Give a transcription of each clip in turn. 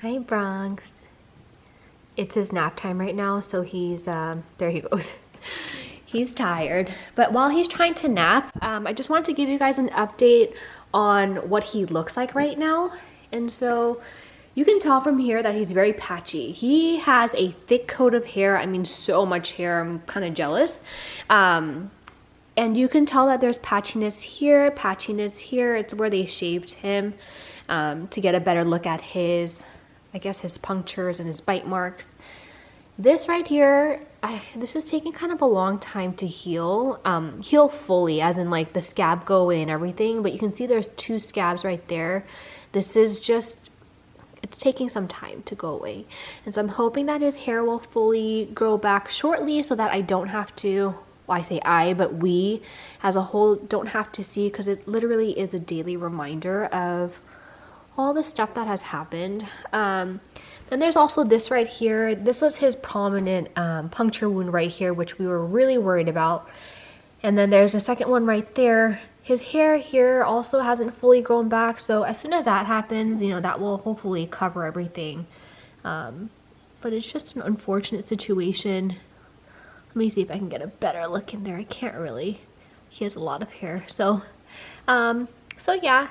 Hi, Bronx. It's his nap time right now, so he's, there he goes. He's tired. But while he's trying to nap, I just wanted to give you guys an update on what he looks like right now. And so you can tell from here that he's very patchy. He has a thick coat of hair. I mean, so much hair. I'm kind of jealous. And you can tell that there's patchiness here, patchiness here. It's where they shaved him to get a better look at his, I guess, his punctures and his bite marks. This right here, this is taking kind of a long time to heal. Heal fully, as in like the scab go away and everything, but you can see there's 2 scabs right there. This is just, it's taking some time to go away. And so I'm hoping that his hair will fully grow back shortly so that I don't have to, well, I say I, but we as a whole don't have to see, because it literally is a daily reminder of all the stuff that has happened. Then there's also this right here. This was his prominent puncture wound right here, which we were really worried about. And then there's a second one right there. His hair here also hasn't fully grown back, so as soon as that happens, you know, that will hopefully cover everything. But it's just an unfortunate situation. Let me see if I can get a better look in there. I can't really. He has a lot of hair. So yeah.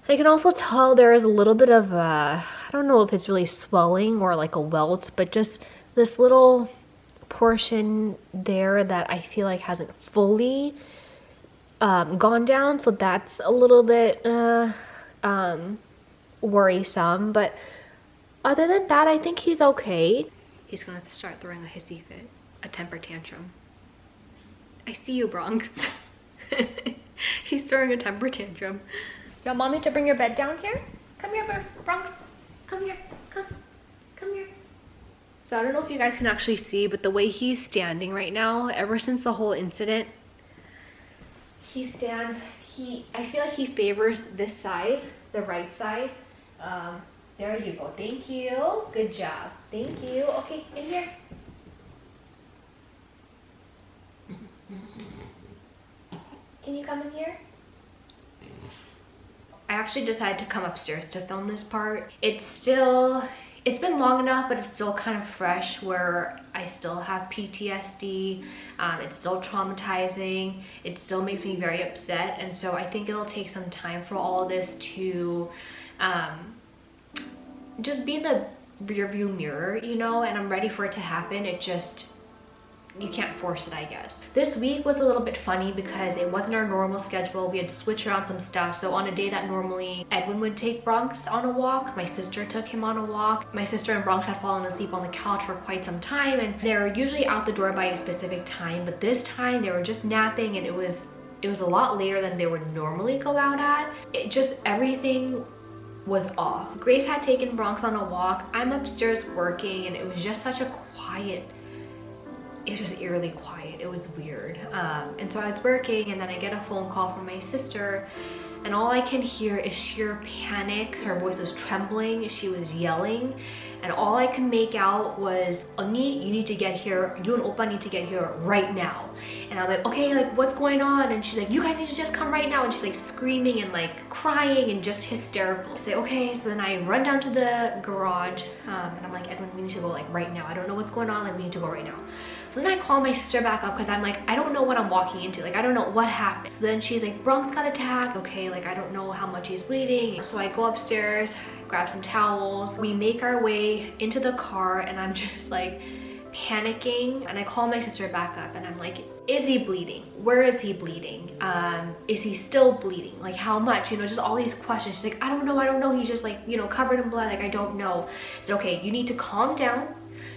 I can also tell there is a little bit of, I don't know if it's really swelling or like a welt, but just this little portion there that I feel like hasn't fully gone down. So that's a little bit worrisome. But other than that, I think he's okay. He's gonna start throwing a hissy fit, a temper tantrum. I see you, Bronx. He's throwing a temper tantrum. You want mommy to bring your bed down here? Come here, Bronx. Come here. Come here. So I don't know if you guys can actually see, but the way he's standing right now, ever since the whole incident, he stands, I feel like he favors this side, the right side. There you go. Thank you. Good job. Thank you. Okay, in here. Can you come in here? I actually decided to come upstairs to film this part. It's been long enough, but it's still kind of fresh where I still have PTSD. It's still traumatizing. It still makes me very upset. And so I think it'll take some time for all of this to just be in the rear view mirror, you know, and I'm ready for it to happen. You can't force it, I guess. This week was a little bit funny because it wasn't our normal schedule. We had to switch around some stuff. So on a day that normally Edwin would take Bronx on a walk, my sister took him on a walk. My sister and Bronx had fallen asleep on the couch for quite some time, and they're usually out the door by a specific time, but this time they were just napping, and it was a lot later than they would normally go out at. Everything was off. Grace had taken Bronx on a walk. I'm upstairs working, and it was just such a quiet, it was just eerily quiet. It was weird. And so I was working, and then I get a phone call from my sister, and all I can hear is sheer panic. Her voice was trembling. She was yelling, and all I can make out was, Oni, you need to get here. You and Oppa need to get here right now. And I'm like, okay, like what's going on? And she's like, you guys need to just come right now. And she's like screaming and like crying and just hysterical. I say, okay. So then I run down to the garage, and I'm like, Edwin, we need to go like right now. I don't know what's going on. Like we need to go right now. So then I call my sister back up because I'm like, I don't know what I'm walking into. Like, I don't know what happened. So then she's like, Bronx got attacked. Okay, like I don't know how much he's bleeding. So I go upstairs, grab some towels. We make our way into the car, and I'm just like panicking. And I call my sister back up, and I'm like, is he bleeding? Where is he bleeding? Is he still bleeding? Like how much? You know, just all these questions. She's like, I don't know. He's just like, you know, covered in blood. Like, I don't know. I said, okay, you need to calm down.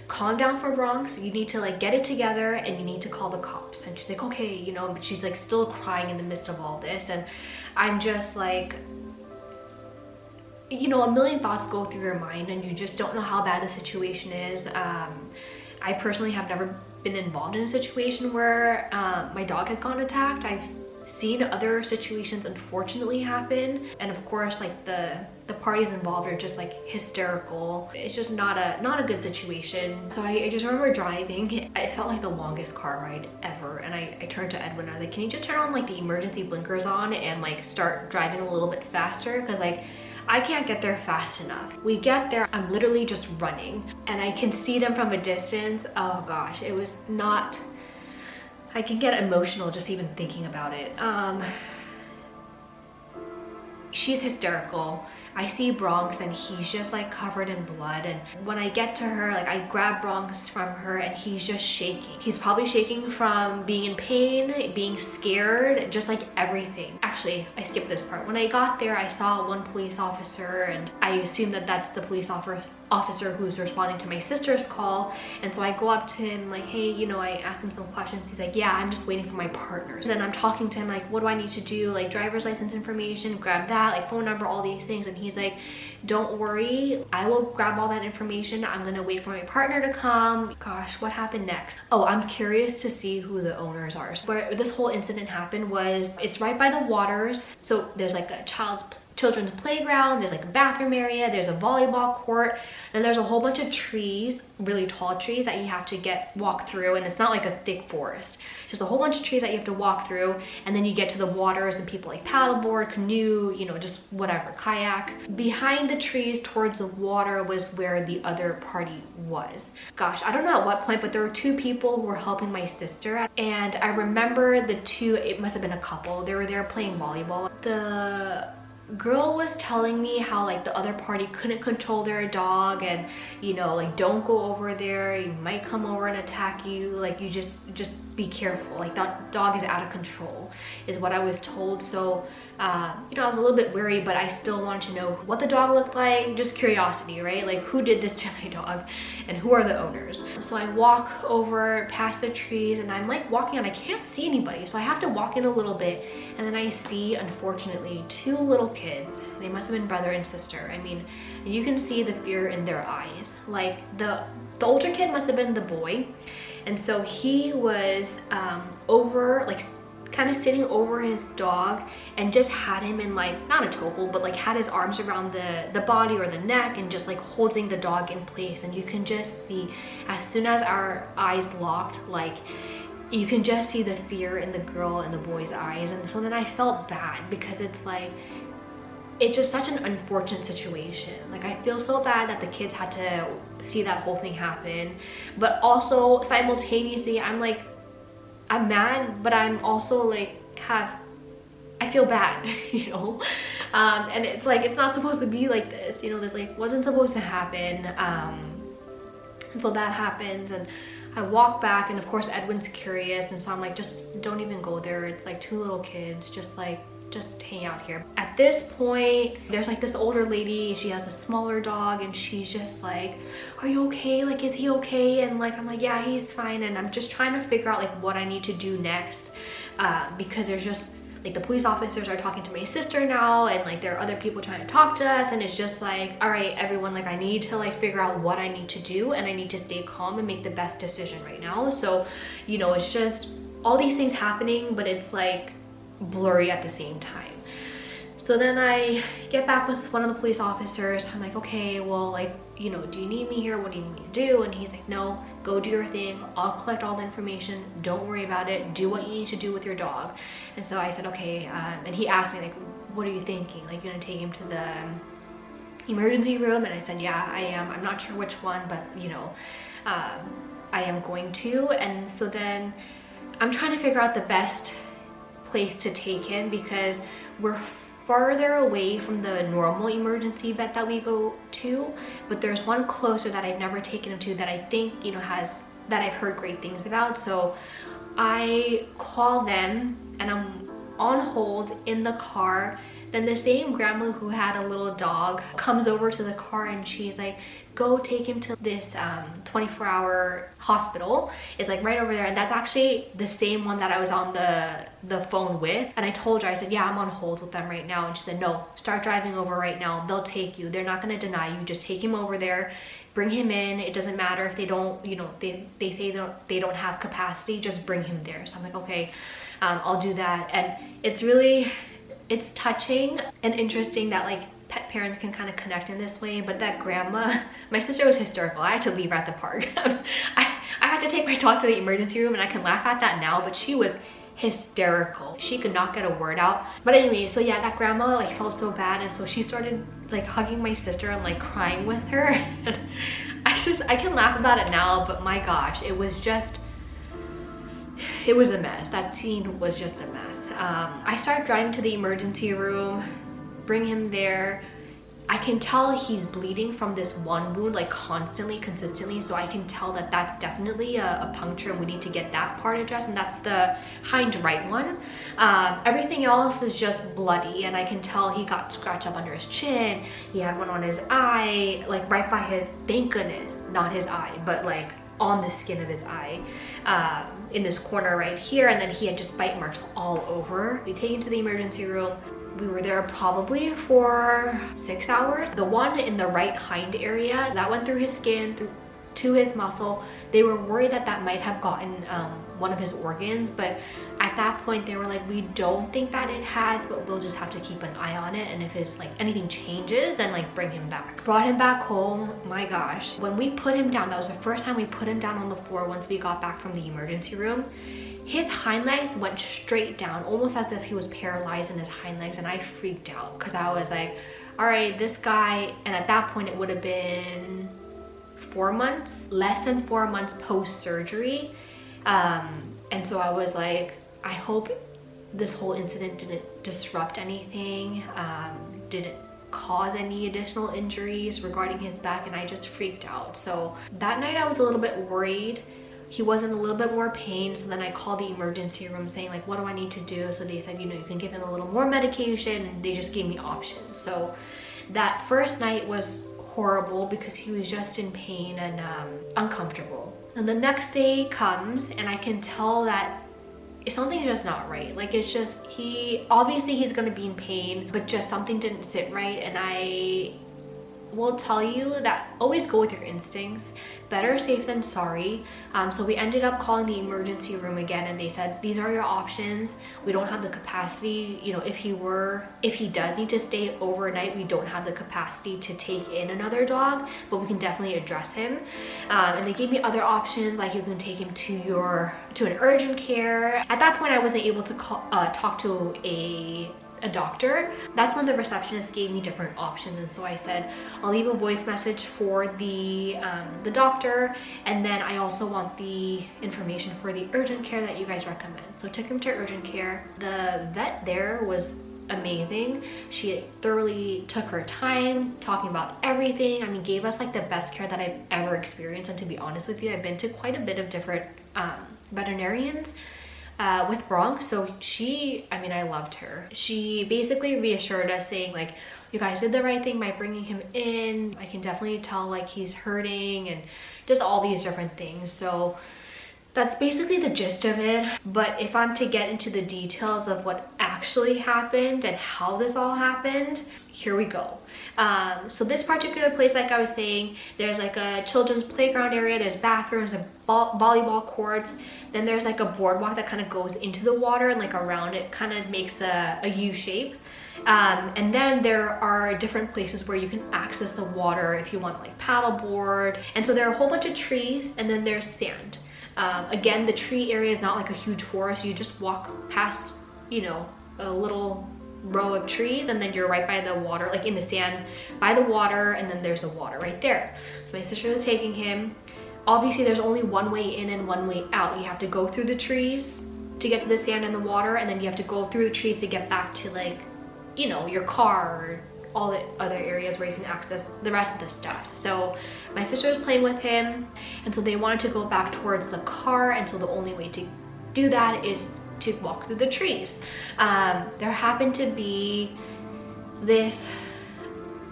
Calm down for Bronx. You need to like get it together, and you need to call the cops. And she's like, okay, you know, but she's like still crying in the midst of all this. And I'm just like, you know, a million thoughts go through your mind, and you just don't know how bad the situation is. I personally have never been involved in a situation where my dog has gotten attacked. I've seen other situations unfortunately happen, and of course like the parties involved are just like hysterical. It's just not a good situation. So I just remember driving. It felt like the longest car ride ever, and I turned to Edwin. I was like, can you just turn on like the emergency blinkers on and like start driving a little bit faster, because like I can't get there fast enough. We get there, I'm literally just running and I can see them from a distance. Oh gosh, it was not, I can get emotional just even thinking about it. She's hysterical. I see Bronx and he's just like covered in blood, and when I get to her, like I grab Bronx from her and he's just shaking. He's probably shaking from being in pain, being scared, just like everything. Actually, I skipped this part. When I got there, I saw one police officer and I assume that that's the police officer who's responding to my sister's call. And so I go up to him like, hey, you know, I asked him some questions. He's like, yeah, I'm just waiting for my partners. Then I'm talking to him like, what do I need to do? Like driver's license information, grab that, like phone number, all these things. And he's like, don't worry, I will grab all that information. I'm gonna wait for my partner to come. Gosh, what happened next? Oh, I'm curious to see who the owners are. So where this whole incident happened was, it's right by the waters. So there's like a children's playground, there's like a bathroom area, there's a volleyball court, then there's a whole bunch of trees, really tall trees that you have to walk through, and it's not like a thick forest, just a whole bunch of trees that you have to walk through, and then you get to the waters and people like paddleboard, canoe, you know, just whatever, kayak. Behind the trees towards the water was where the other party was. Gosh, I don't know at what point, but there were two people who were helping my sister, and I remember the two, it must have been a couple, they were there playing volleyball. The girl was telling me how like the other party couldn't control their dog, and you know, like don't go over there, he might come over and attack you, like you just be careful, like that dog is out of control is what I was told. So you know, I was a little bit wary, but I still wanted to know what the dog looked like, just curiosity, right? Like who did this to my dog and who are the owners. So I walk over past the trees and I'm like walking and I can't see anybody, so I have to walk in a little bit, and then I see, unfortunately, two little kids. They must have been brother and sister. I mean, you can see the fear in their eyes. Like the older kid must have been the boy, and so he was over, like kind of sitting over his dog and just had him in like, not a chokehold, but like had his arms around the body or the neck and just like holding the dog in place. And you can just see, as soon as our eyes locked, like you can just see the fear in the girl and the boy's eyes. And so then I felt bad because it's like, it's just such an unfortunate situation. Like I feel so bad that the kids had to see that whole thing happen, but also simultaneously I'm like, I'm mad, but I'm also like I feel bad, you know. And it's like, it's not supposed to be like this, you know, this like wasn't supposed to happen. And so that happens, and I walk back, and of course Edwin's curious, and so I'm like, just don't even go there, it's like two little kids, just hang out here. At this point, there's like this older lady, she has a smaller dog, and she's just like, are you okay? Like, is he okay? And like, I'm like, yeah, he's fine. And I'm just trying to figure out like what I need to do next, because there's just like the police officers are talking to my sister now, and like there are other people trying to talk to us, and it's just like, all right, everyone, like I need to like figure out what I need to do, and I need to stay calm and make the best decision right now. So, you know, it's just all these things happening, but it's like blurry at the same time. So then I get back with one of the police officers. I'm like, okay, well, like, you know, do you need me here? What do you need me to do? And he's like, no, go do your thing. I'll collect all the information. Don't worry about it. Do what you need to do with your dog. And so I said, okay. And he asked me, like, what are you thinking? Like, you're gonna take him to the emergency room? And I said, yeah, I am. I'm not sure which one, but you know, I am going to. And so then I'm trying to figure out the best place to take him, because we're farther away from the normal emergency vet that we go to, but there's one closer that I've never taken him to that I think, you know, that I've heard great things about. So I call them and I'm on hold in the car. Then the same grandma who had a little dog comes over to the car, and she's like, go take him to this 24-hour hospital. It's like right over there. And that's actually the same one that I was on the phone with. And I told her, I said, yeah, I'm on hold with them right now. And she said, no, start driving over right now. They'll take you. They're not gonna deny you. Just take him over there, bring him in. It doesn't matter if they don't, you know, they say they don't have capacity, just bring him there. So I'm like, okay, I'll do that. And it's touching and interesting that like pet parents can kind of connect in this way. But that grandma, my sister was hysterical. I had to leave her at the park. I had to take my dog to the emergency room, and I can laugh at that now, but she was hysterical. She could not get a word out. But anyway, so yeah, that grandma like felt so bad, and so she started like hugging my sister and like crying with her. And I can laugh about it now, but my gosh, it was a mess. That scene was just a mess. I started driving to the emergency room, bring him there. I can tell he's bleeding from this one wound like constantly, consistently, so I can tell that that's definitely a puncture, and we need to get that part addressed, and that's the hind right one. Everything else is just bloody, and I can tell he got scratched up under his chin. He had one on his eye, like right by his, thank goodness, not his eye, but like on the skin of his eye, in this corner right here, and then he had just bite marks all over. We take him to the emergency room. We were there probably for 6 hours. The one in the right hind area, that went through his skin, to his muscle. They were worried that that might have gotten one of his organs, but at that point they were like, we don't think that it has, but we'll just have to keep an eye on it, and if his like anything changes, then like bring him back. Brought him back home. My gosh, when we put him down, that was the first time we put him down on the floor once we got back from the emergency room. His hind legs went straight down, almost as if he was paralyzed in his hind legs, and I freaked out because I was like, all right, this guy, and at that point it would have been 4 months, less than 4 months post-surgery. And so I was like, I hope this whole incident didn't disrupt anything, didn't cause any additional injuries regarding his back, and I just freaked out. So that night I was a little bit worried. He was in a little bit more pain, so then I called the emergency room saying like, what do I need to do? So they said, you know, you can give him a little more medication, and they just gave me options. So that first night was horrible because he was just in pain and uncomfortable. And the next day comes, and I can tell that something's just not right. Like, it's just, obviously he's gonna be in pain, but just something didn't sit right. And I will tell you that always go with your instincts. Better safe than sorry. So we ended up calling the emergency room again, and they said, these are your options. We don't have the capacity, you know, if he does need to stay overnight, we don't have the capacity to take in another dog, but we can definitely address him. And they gave me other options, like you can take him to an urgent care. At that point I wasn't able to talk to a doctor. That's when the receptionist gave me different options, and so I said, I'll leave a voice message for the doctor, and then I also want the information for the urgent care that you guys recommend. So I took him to urgent care. The vet there was amazing. She thoroughly took her time talking about everything. I mean, gave us like the best care that I've ever experienced. And to be honest with you, I've been to quite a bit of different veterinarians with Bronx, so I loved her. She basically reassured us saying like, you guys did the right thing by bringing him in. I can definitely tell like he's hurting, and just all these different things. So that's basically the gist of it. But if I'm to get into the details of what actually happened and how this all happened, here we go. So this particular place, like I was saying, there's like a children's playground area, there's bathrooms and volleyball courts, then there's like a boardwalk that kind of goes into the water, and like around it kind of makes a U shape. And then there are different places where you can access the water if you want to like paddleboard. And so there are a whole bunch of trees, and then there's sand. Again, the tree area is not like a huge forest. You just walk past, you know, a little row of trees, and then you're right by the water, like in the sand by the water, and then there's the water right there. So my sister was taking him. Obviously there's only one way in and one way out. You have to go through the trees to get to the sand and the water, and then you have to go through the trees to get back to, like, you know, your car or all the other areas where you can access the rest of the stuff. So my sister was playing with him, and so they wanted to go back towards the car, and so the only way to do that is to walk through the trees. There happened to be this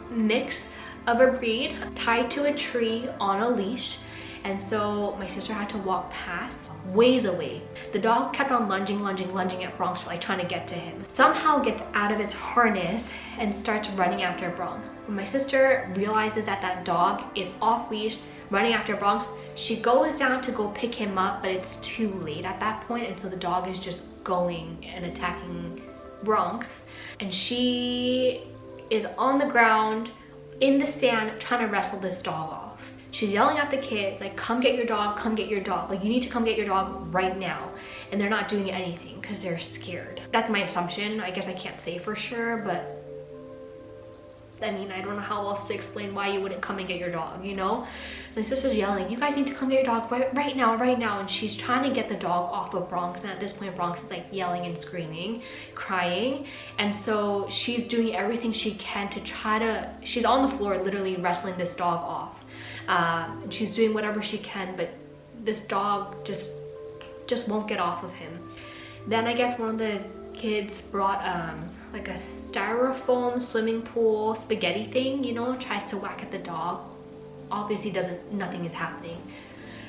mix of a breed tied to a tree on a leash, and so my sister had to walk past, ways away. The dog kept on lunging at Bronx, like trying to get to him. Somehow gets out of its harness and starts running after Bronx. When my sister realizes that that dog is off leash, running after Bronx, she goes down to go pick him up, but it's too late at that point, and so the dog is just going and attacking Bronx, and she is on the ground in the sand trying to wrestle this dog off. She's yelling at the kids, like, come get your dog, come get your dog. Like, you need to come get your dog right now. And they're not doing anything because they're scared. That's my assumption. I guess I can't say for sure, but I mean, I don't know how else to explain why you wouldn't come and get your dog, you know? So my sister's yelling, you guys need to come get your dog right now, right now. And she's trying to get the dog off of Bronx. And at this point, Bronx is like yelling and screaming, crying. And so she's doing everything she can to try to, she's on the floor literally wrestling this dog off. And she's doing whatever she can, but this dog just won't get off of him. Then I guess one of the kids brought like a styrofoam swimming pool spaghetti thing, you know, tries to whack at the dog. Obviously nothing is happening.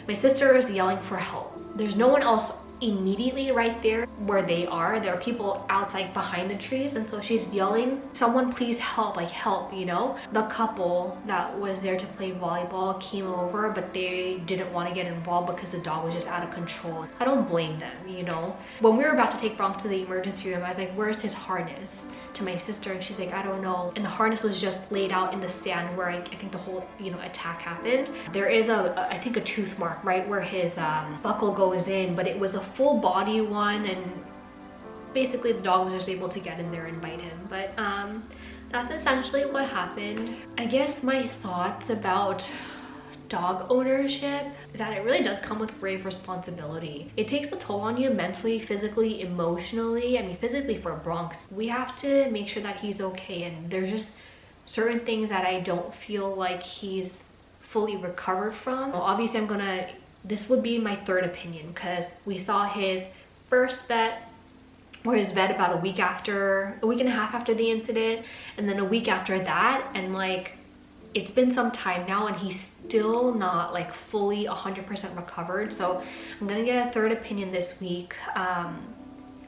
My sister is yelling for help. There's no one else immediately right there where they are. There are people outside behind the trees, and so she's yelling, someone please help, like help, you know. The couple that was there to play volleyball came over, but they didn't want to get involved because the dog was just out of control. I don't blame them, you know. When we were about to take Bronx to the emergency room, I was like, where's his harness? To my sister, and she's like, I don't know. And the harness was just laid out in the sand where I think the whole, you know, attack happened. There is I think a tooth mark right where his buckle goes in, but it was a full body one, and basically the dog was just able to get in there and bite him. But that's essentially what happened. I guess my thoughts about dog ownership is that it really does come with grave responsibility. It takes a toll on you mentally, physically, emotionally. I mean, physically for Bronx, we have to make sure that he's okay, and there's just certain things that I don't feel like he's fully recovered from. Obviously, this would be my third opinion, because we saw his first vet or his vet about a week and a half after the incident, and then a week after that, and like, it's been some time now and he's still not like fully 100% recovered. So I'm gonna get a third opinion this week.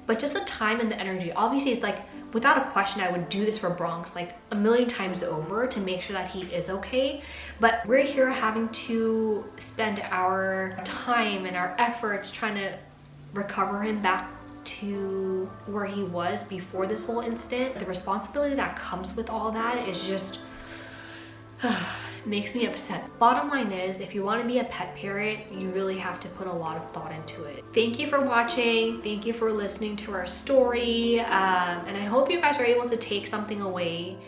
But just the time and the energy, obviously it's like, without a question, I would do this for Bronx like a million times over to make sure that he is okay. But we're here having to spend our time and our efforts trying to recover him back to where he was before this whole incident. The responsibility that comes with all that is just makes me upset. Bottom line is, if you want to be a pet parent, you really have to put a lot of thought into it. Thank you for watching. Thank you for listening to our story. And I hope you guys are able to take something away